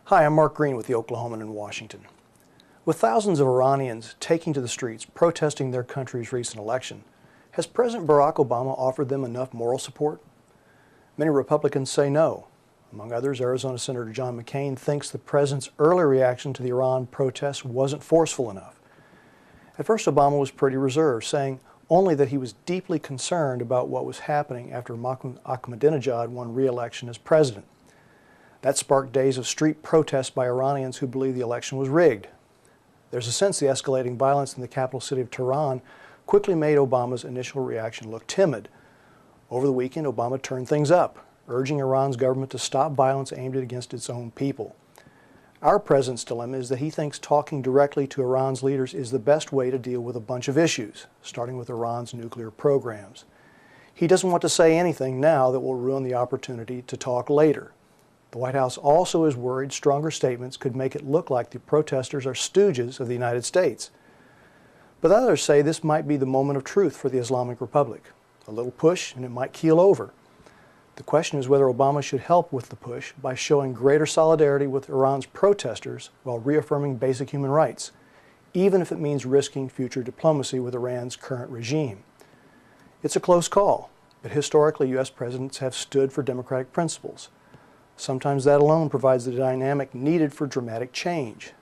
Hi, I'm Mark Green with the Oklahoman in Washington. With thousands of Iranians taking to the streets protesting their country's recent election, has President Barack Obama offered them enough moral support? Many Republicans say no. Among others, Arizona Senator John McCain thinks the president's early reaction to the Iran protests wasn't forceful enough. At first, Obama was pretty reserved, saying only that he was deeply concerned about what was happening after Ahmadinejad won re-election as president. That sparked days of street protests by Iranians who believe the election was rigged. There's a sense the escalating violence in the capital city of Tehran quickly made Obama's initial reaction look timid. Over the weekend, Obama turned things up, urging Iran's government to stop violence aimed against its own people. Our president's dilemma is that he thinks talking directly to Iran's leaders is the best way to deal with a bunch of issues, starting with Iran's nuclear programs. He doesn't want to say anything now that will ruin the opportunity to talk later. The White House also is worried stronger statements could make it look like the protesters are stooges of the United States. But others say this might be the moment of truth for the Islamic Republic. A little push and it might keel over. The question is whether Obama should help with the push by showing greater solidarity with Iran's protesters while reaffirming basic human rights, even if it means risking future diplomacy with Iran's current regime. It's a close call, but historically U.S. presidents have stood for democratic principles. Sometimes that alone provides the dynamic needed for dramatic change.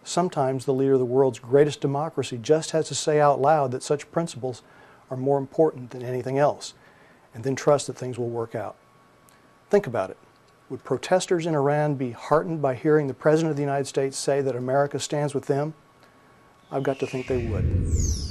Sometimes the leader of the world's greatest democracy just has to say out loud that such principles are more important than anything else, and then trust that things will work out. Think about it. Would protesters in Iran be heartened by hearing the President of the United States say that America stands with them? I've got to think they would.